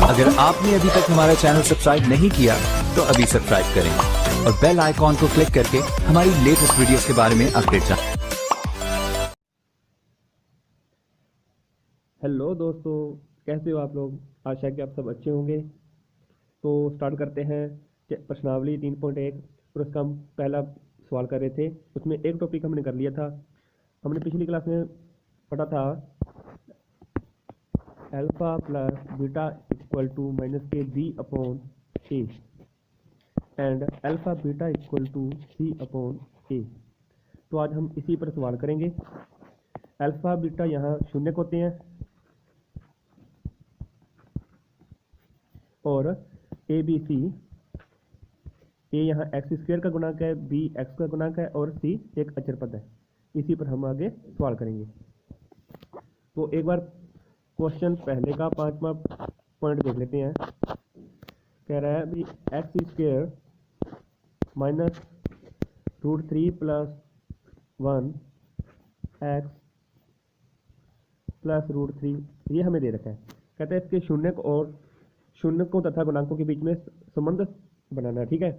अगर आपने अभी तक हमारा चैनल सब्सक्राइब नहीं किया तो अभी सब्सक्राइब करें और बेल आइकॉन को क्लिक करके हमारी लेटेस्ट वीडियोस के बारे में अपडेट जानें। हेलो दोस्तों, कैसे हो आप लोग। आशा है कि आप सब अच्छे होंगे। तो स्टार्ट करते हैं प्रश्नावली 3.1 और उसका हम पहला सवाल कर रहे थे। उसमें एक टॉपिक हमने कर लिया था। हमने पिछली क्लास में पढ़ा था alpha plus beta equal to minus के b upon a and alpha beta equal to c upon a. तो आज हम इसी पर सवाल करेंगे। अल्फ़ा बीटा यहाँ शून्य होते हैं और ए बी सी, ए यहाँ एक्स स्क्वायर का गुणांक है, बी एक्स का गुणांक है और सी एक अचर पद है। इसी पर हम आगे सवाल करेंगे। तो एक बार क्वेश्चन पहले का 5वां पॉइंट देख लेते हैं। कह रहा है भी x square minus √3 plus 1 x plus √3 ये हमें दे रखा है। कहता है इसके शून्य को तथा गुणांकों के बीच में संबंध बनाना है। ठीक है,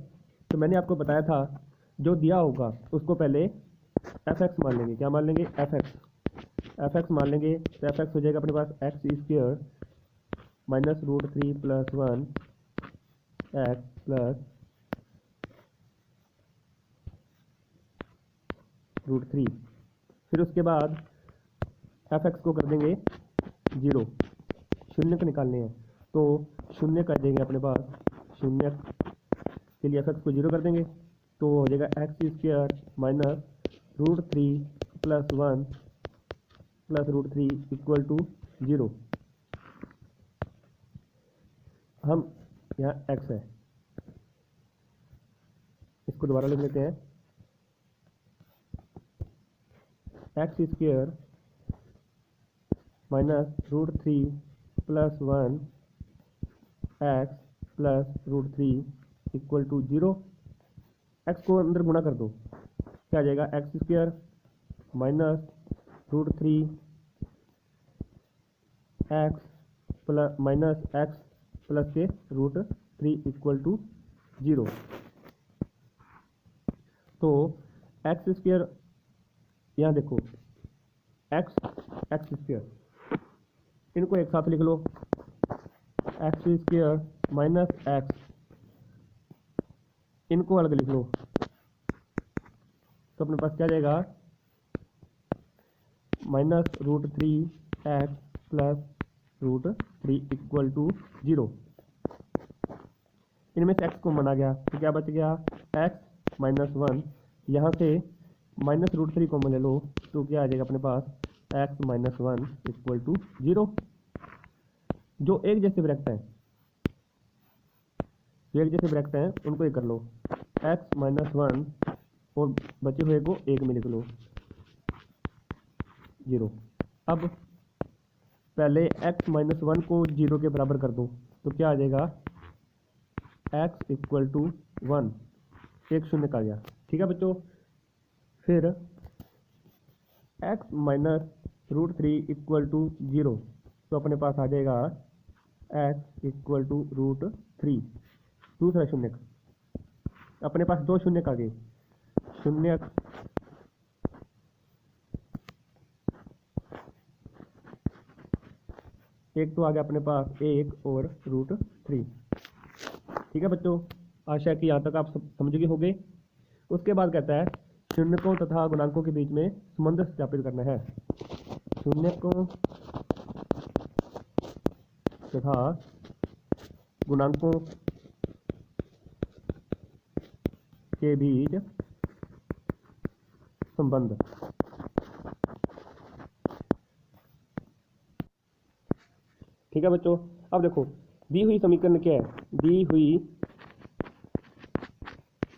तो मैंने आपको बताया था जो दिया होगा उसको पहले एफ एक्स मान लेंगे। क्या मान लेंगे? एफ एक्स मान लेंगे। तो एफ एक्स हो जाएगा अपने पास x square minus √3 plus 1 x plus √3। फिर उसके बाद एफ एक्स को कर देंगे 0, शून्य को निकालने हैं। तो शून्य कर देंगे अपने पास, शून्य के लिए एफ एक्स को 0 कर देंगे। तो हो जाएगा x square minus √3 plus 1 plus √3 equal to 0। हम यहाँ एक्स है, इसको दोबारा लिख लेते हैं। X square minus √3 plus 1 x plus √3 equal to 0। X को अंदर गुणा कर दो, क्या आ जाएगा? X square minus √3 x plus minus x plus के √3 इक्वल टू 0। तो एक्स स्क्वायर यहाँ देखो, एक्स स्क्वायर, इनको एक साथ लिख लो। एक्स स्क्वायर माइनस एक्स, इनको अलग लिख लो। तो अपने पास क्या जाएगा? Minus √3 x plus √3 equal to 0। इनमें से एक्स कॉमन आ गया तो क्या बच गया? X minus 1। यहाँ से माइनस √3 कॉमन ले लो तो क्या आ जाएगा अपने पास? X minus 1 equal to 0। जो एक जैसे ब्रैकेट हैं, उनको एक कर लो। एक्स माइनस 1 और बचे हुए को एक में लिख लो 0। अब पहले एक्स माइनस 1 को 0 के बराबर कर दो तो क्या आ जाएगा? एक्स इक्वल टू 1, एक शून्य का गया। ठीक है बच्चों, फिर एक्स माइनस √3 इक्वल टू 0। तो अपने पास आ जाएगा एक्स इक्वल टू √3, दूसरा शून्य। अपने पास दो शून्य का गए, शून्य एक तो आ गया अपने पास 1 और √3। ठीक है बच्चों, आशा है कि यहाँ तक आप समझ गए होंगे। उसके बाद कहता है शून्यकों तथा गुणांकों के बीच में संबंध स्थापित करना है। शून्यकों तथा गुणांकों के बीच संबंध। ठीक है बच्चों, अब देखो दी हुई समीकरण क्या है? दी हुई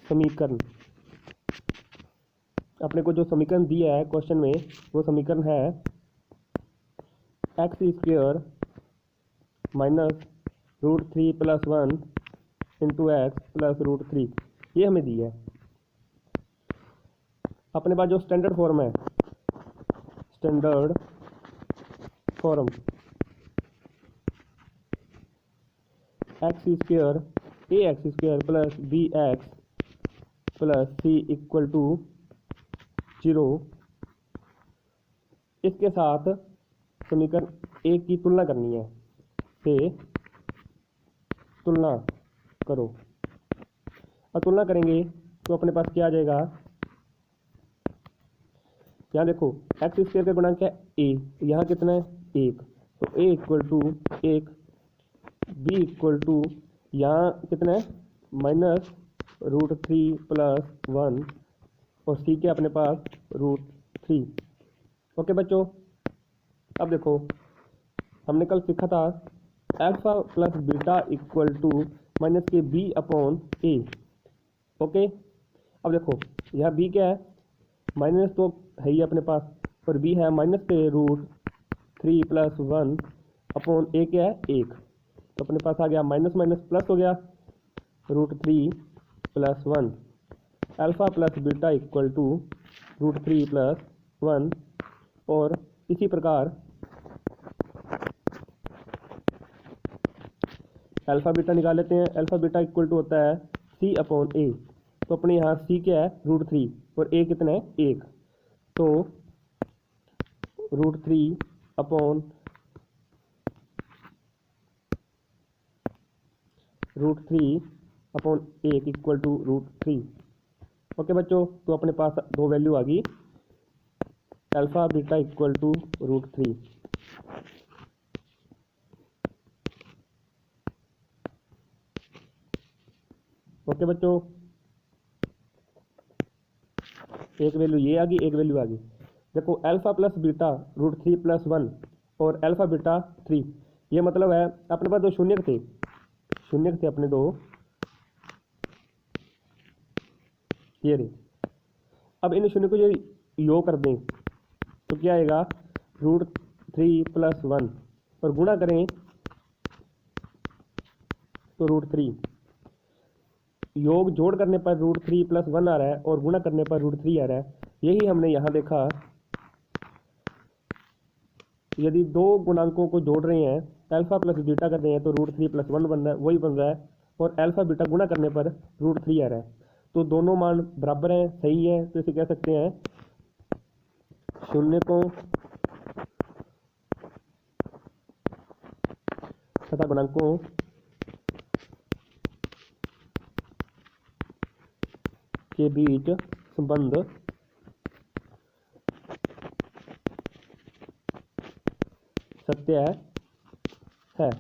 समीकरण, अपने को जो समीकरण दिया है क्वेश्चन में वो समीकरण है x square minus √3 plus 1 into x plus √3, ये हमें दी है। अपने पास जो स्टैंडर्ड फॉर्म है, standard form x square a x square plus b x plus c equal to 0, इसके साथ समीकरण ए की तुलना करनी है, से तुलना करो। और तुलना करेंगे तो अपने पास क्या आ जाएगा, यहाँ देखो एक्स स्क्वायर का गुणांक है ए, तो यहाँ कितना है 1, तो a equal to 1, b equal to यहाँ कितना है -√3 + 1 और सी के अपने पास √3। ओके बच्चों, अब देखो हमने कल सीखा था alpha plus beta equal to -(b/a). Okay, अब देखो यहाँ b क्या है, माइनस तो है ही अपने पास, और b है -√3 + 1/a क्या है 1, तो अपने पास आ गया माइनस माइनस प्लस हो गया √3 + 1। Alpha plus beta equal to √3 + 1, और इसी प्रकार अल्फा बीटा निकाल लेते हैं। अल्फा बीटा इक्वल टू होता है c/a, तो अपने यहाँ c क्या है √3 और a कितना है 1, तो √3 √1 इक्वल टू √3। ओके बच्चों, तो अपने पास दो वैल्यू आ गई, alpha beta equal to √3। Okay बच्चों, एक वैल्यू ये आ गई, एक वैल्यू आ गई। देखो अल्फा प्लस बीटा √3 + 1 और अल्फा बीटा 3, ये मतलब है अपने पास दो शून्य थे अपने दो, ये रहे। अब इन शून्य को जो योग कर दें तो क्या आएगा √3 + 1 और गुणा करें तो √3, योग जोड़ करने पर √3 + 1 आ रहा है और गुणा करने पर √3 आ रहा है। यही हमने यहाँ देखा, यदि दो गुणांकों को जोड़ रहे हैं, अल्फा प्लस बीटा कर रहे हैं, तो √3 + 1 बन रहा है, वही बन रहा है, और अल्फा बीटा गुणा करने पर √3 आ रहा है, तो दोनों मान बराबर हैं, सही है। तो इसे कह सकते हैं शून्यकों तथा गुणांकों के बीच संबंध सत्य है।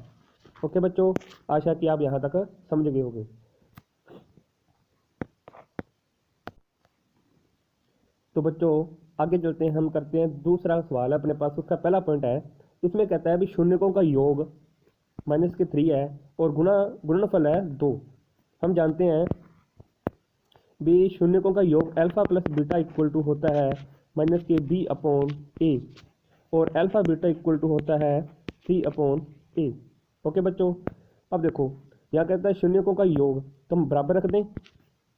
ओके बच्चों, आशा कि आप यहाँ तक समझ गए होंगे। तो बच्चों आगे चलते हैं, हम करते हैं दूसरा सवाल है अपने पास। उसका पहला पॉइंट है, इसमें कहता है भी शून्यकों का योग -3 है और गुणनफल है 2। हम जानते हैं भी शून्यकों का योग alpha plus beta equal to होता है -(b/a) और अल्फा बीटा इक्वल टू होता है c/a। ओके बच्चों, अब देखो यहाँ कहता है शून्यकों का योग, तो हम बराबर रख दें,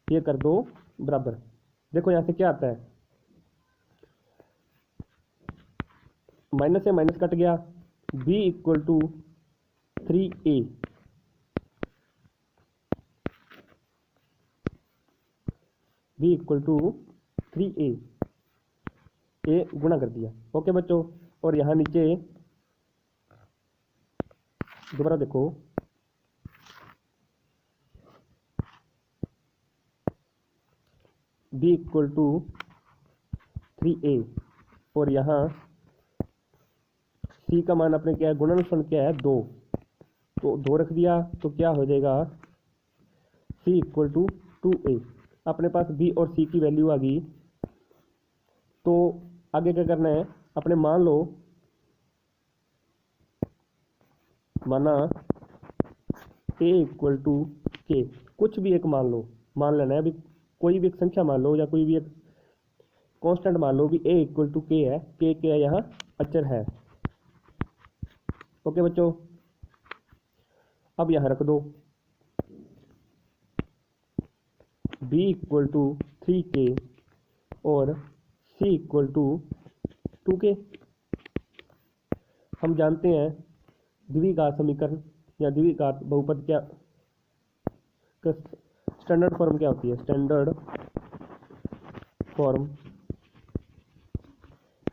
ये कर दो बराबर। देखो यहाँ से क्या आता है, माइनस से माइनस कट गया, b equal to 3a, b equal to 3a, a गुणा कर दिया। ओके बच्चों, और यहाँ नीचे दोबारा देखो, b इक्वल टू 3a और यहाँ c का मान अपने क्या है, गुणनफल क्या है 2, तो 2 रख दिया, तो क्या हो जाएगा c इक्वल टू 2a। अपने पास b और c की वैल्यू आ गई, तो आगे क्या करना है, अपने मान लो, माना a इक्वल टू k, कुछ भी एक मान लो, मान लेना है अभी, कोई भी एक संख्या मान लो या कोई भी एक कांस्टेंट मान लो भी a इक्वल टू k है, k क्या है यहाँ अचर है। ओके बच्चों, अब यहाँ रख दो b इक्वल टू 3k और c इक्वल टू 2k। हम जानते हैं द्विघात समीकरण या द्विघात बहुपद क्या स्टैंडर्ड फॉर्म क्या होती है? Standard form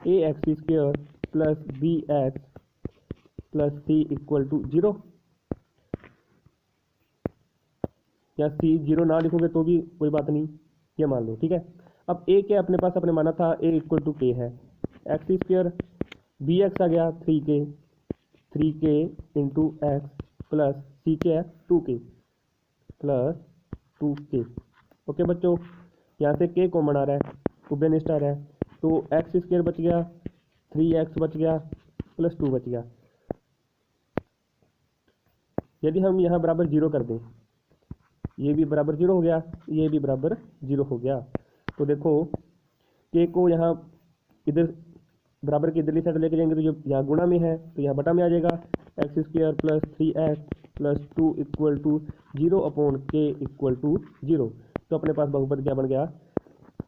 ax² plus bx plus c equal to 0, या c 0 ना लिखोगे तो भी कोई बात नहीं, ये मान लो, ठीक है। अब a क्या अपने पास अपने माना था a इक्वल टू k है, x² bx आ गया 3k into x plus c क्या है 2k प्लस 2k। ओके बच्चों, यहाँ से k कॉमन आ रहा है, उभयनिष्ठ आ रहा है, तो x² बच गया, 3x बच गया प्लस 2 बच गया। यदि हम यहाँ बराबर 0 कर दें, ये भी बराबर 0 हो गया, ये भी बराबर 0 हो गया, तो देखो k को यहाँ इधर बराबर की इधरली साइड लेके जाएंगे तो जो यहाँ गुणा में है तो यहाँ बटा में आ जाएगा, x² plus 3x plus 2 equal to 0 upon k equal to 0। तो अपने पास बहुपद क्या बन गया?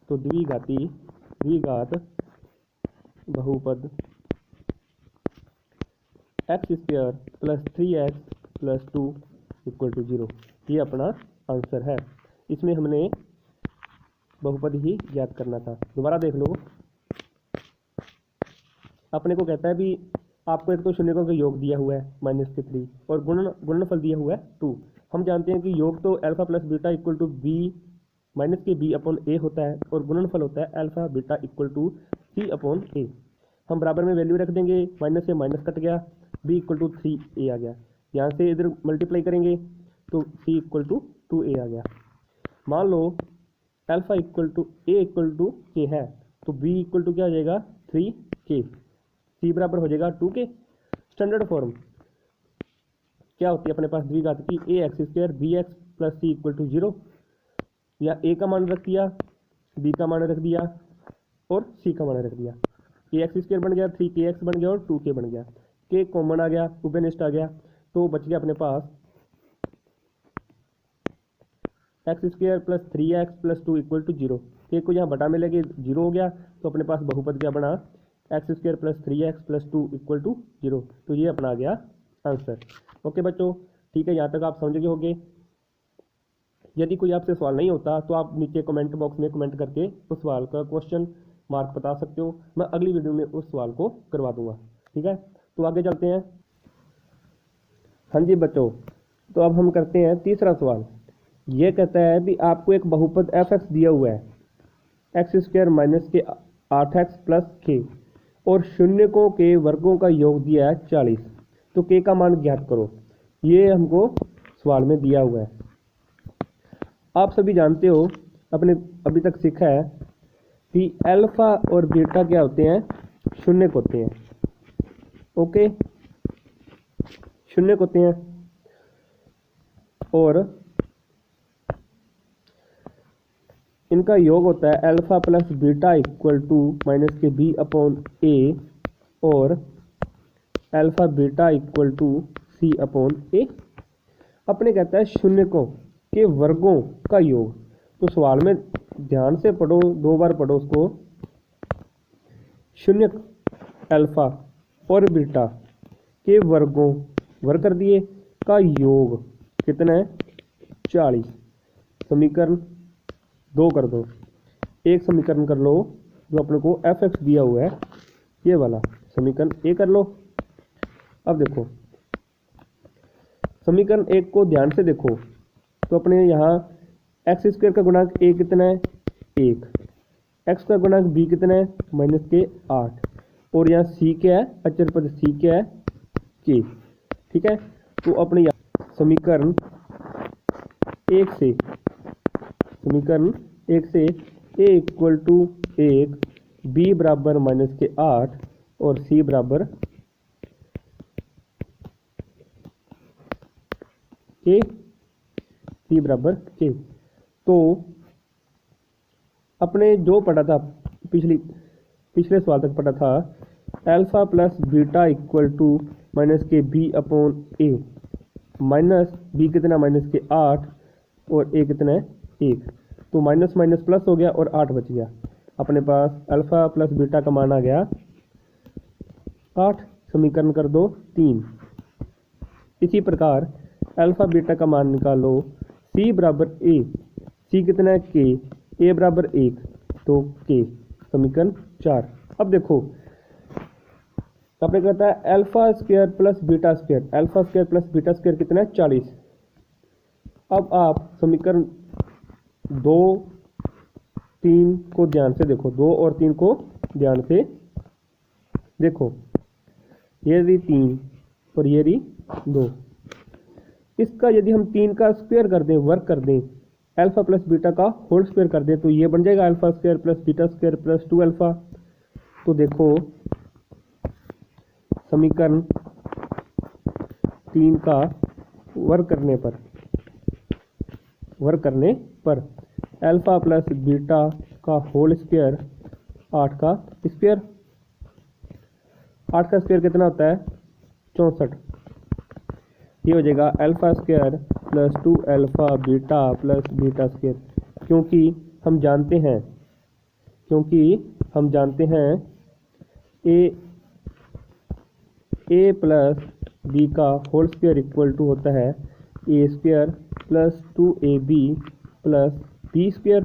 तो द्विघात बहुपद x² plus 3x plus 2 equal to 0, ये अपना आंसर है। इसमें हमने बहुपद ही ज्ञात करना था। दोबारा देख लो, अपने को कहता है भी आपको एक तो शून्यकों का योग दिया हुआ है -3 और गुणनफल दिया हुआ है 2। हम जानते हैं कि योग तो alpha plus beta equal to b -b upon a होता है और गुणनफल होता है alpha beta equal to c upon a। हम बराबर में वैल्यू रख देंगे, माइनस से माइनस कट गया, b इक्वल टू 3a आ गया, यहाँ से इधर मल्टीप्लाई करेंगे तो c इक्वल टू 2a आ गया। मान लो alpha equal to a equal to k है, तो b इक्वल टू क्या हो जाएगा 3k, c बराबर हो जाएगा 2k। स्टैंडर्ड फॉर्म क्या होती है अपने पास द्विघात की? ax² bx plus c equal to 0, या a का मान रख दिया, b का मान रख दिया और c का मान रख दिया। ax² बन गया, 3kx बन गया और 2k बन गया, k कॉमन आ गया, उभयनिष्ठ आ गया, तो बच गया अपने पास x² plus 3x plus 2 equal to 0। k को यहाँ बटा में लेके 0 हो गया, तो अपने पास बहुपद क्या बना? x² plus 3x plus 2 equal to 0। तो ये अपना आ गया आंसर। ओके बच्चों, ठीक है, यहाँ तक आप समझ गए होंगे। यदि कोई आपसे सवाल नहीं होता तो आप नीचे कमेंट बॉक्स में कमेंट करके उस सवाल का क्वेश्चन मार्क बता सकते हो, मैं अगली वीडियो में उस सवाल को करवा दूंगा। ठीक है, तो आगे चलते हैं। हाँ जी बच्चों, तो अब हम करते हैं तीसरा सवाल। ये कहता है भी आपको एक बहुपद f(x) दिया हुआ है, x² माइनस के 8x प्लस k और शून्यकों के वर्गों का योग दिया है 40, तो k का मान ज्ञात करो। ये हमको सवाल में दिया हुआ है। आप सभी जानते हो, अपने अभी तक सीखा है कि अल्फा और बीटा क्या होते हैं? शून्यक होते हैं। ओके, शून्यक होते हैं और इनका योग होता है alpha plus beta equal to minus के b अपॉन a और alpha beta equal to c upon a। अपने कहता है शून्यकों के वर्गों का योग। तो सवाल में ध्यान से पढ़ो, 2 बार पढ़ो उसको। शून्यक अल्फा और बीटा के वर्गों, वर्ग कर दिए, का योग कितना है? 40। समीकरण 2 कर दो, एक समीकरण कर लो जो अपने को f(x) दिया हुआ है, ये वाला समीकरण a कर लो। अब देखो समीकरण 1 को ध्यान से देखो, तो अपने यहाँ x² का गुणांक a कितना है? 1, x का गुणांक b कितना है? -8, और यहाँ c क्या है? अचर पद c क्या है? k। ठीक है, तो अपने यहाँ समीकरण 1 से a इक्वल टू 1, b बराबर -8 और c बराबर k, c बराबर k। तो अपने जो पढ़ा था पिछले सवाल तक पढ़ा था, alpha plus beta equal to minus के b upon a, minus b कितना? -8 और a कितना है? 1। तो माइनस माइनस प्लस हो गया और 8 बच गया। अपने पास अल्फा प्लस बीटा का मान आ गया 8। समीकरण कर दो 3, इसी प्रकार अल्फ़ा बीटा का मान निकालो, सी बराबर ए, सी कितना है के, ए बराबर 1 तो के, समीकरण 4। अब देखो आपने कहता है alpha square plus beta square, alpha square plus beta square कितना है 40। अब आप समीकरण 2 3 को ध्यान से देखो, 2 और 3 को ध्यान से देखो, ये रही 3 और ये रही 2। इसका यदि हम 3 का स्क्वायर कर दें, वर्क कर दें, अल्फ़ा प्लस बीटा का होल स्क्वायर कर दें तो ये बन जाएगा alpha square plus beta square plus 2 alpha. तो देखो समीकरण 3 का वर्क करने पर अल्फ़ा प्लस बीटा का होल स्क्वायर 8 का स्क्वायर, 8 का स्क्वायर कितना होता है 64। ये हो जाएगा alpha square plus 2 alpha beta plus beta square, क्योंकि हम जानते हैं ए प्लस बी का होल स्क्वायर इक्वल टू होता है a square plus 2ab plus b square.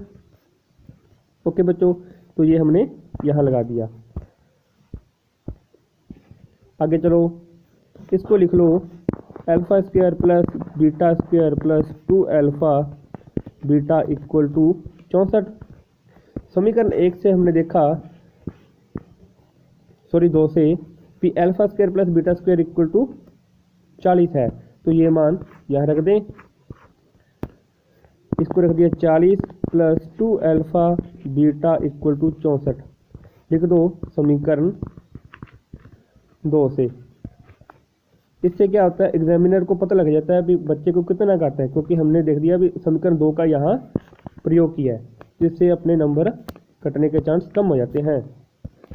Okay बच्चों, तो ये हमने यहाँ लगा दिया। आगे चलो, इसको लिख लो alpha square plus beta square plus 2 alpha beta equal to 64। समीकरण 1 से हमने देखा, 2 से कि alpha square plus beta square equal to 40 है, तो ये मान यहाँ रख दें। इसको रख दिया 40 plus 2 alpha beta equal to 64, लिख दो समीकरण 2 से। इससे क्या होता है, एग्जामिनर को पता लग जाता है भी बच्चे को कितना आता है, क्योंकि हमने देख दिया भी समीकरण 2 का यहाँ प्रयोग किया है, जिससे अपने नंबर कटने के चांस कम हो जाते हैं।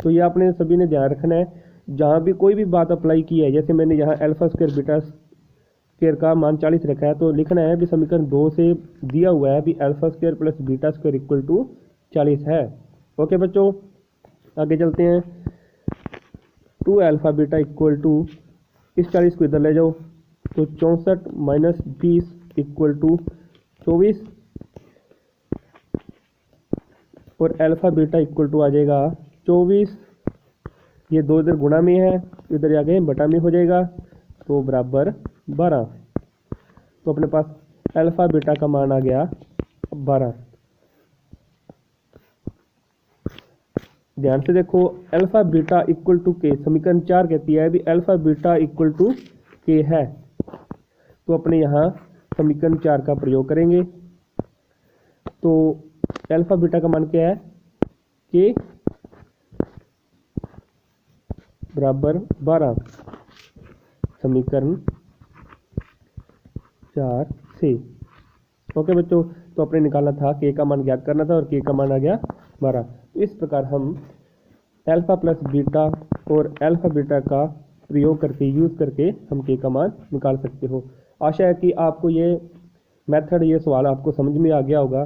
तो ये आपने सभी ने ध्यान रखना है, जहाँ भी कोई भी बात अप्लाई की है, जैसे मैंने यहाँ अल्फ़ा स्क्वायर बीटा स्क्वायर का मान 40 रखा है, तो लिखना है भी समीकरण 2 से दिया हुआ है भी alpha square plus beta square equal to 40 है। ओके बच्चों, आगे चलते हैं। 2 अल्फ़ा बीटा इक्वल टू, इस 40 को इधर ले जाओ तो 64 माइनस 20 इक्वल टू 24, और अल्फ़ा बीटा इक्वल टू आ जाएगा 24। ये 2 इधर गुणा में है, इधर जाके बटा में हो जाएगा, तो बराबर 12। तो अपने पास अल्फ़ा बीटा का मान आ गया 12। ध्यान से देखो, अल्फ़ा बीटा इक्वल टू के, समीकरण 4 कहती है भी अल्फ़ा बीटा इक्वल टू के है, तो अपने यहाँ समीकरण 4 का प्रयोग करेंगे। तो अल्फ़ा बीटा का मान क्या है, के बराबर 12, समीकरण 4 से। ओके बच्चों, तो अपने निकालना था, के का मान ज्ञात करना था और के का मान आ गया 12। तो इस प्रकार हम अल्फ़ा प्लस बीटा और अल्फ़ा बीटा का प्रयोग करके, यूज़ करके हम के का मान निकाल सकते हो। आशा है कि आपको ये मेथड, ये सवाल आपको समझ में आ गया होगा।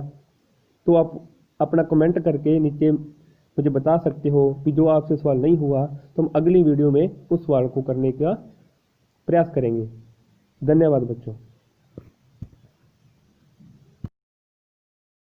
तो आप अपना कमेंट करके नीचे मुझे बता सकते हो कि जो आपसे सवाल नहीं हुआ, तो हम अगली वीडियो में उस सवाल को करने का प्रयास करेंगे। धन्यवाद बच्चों।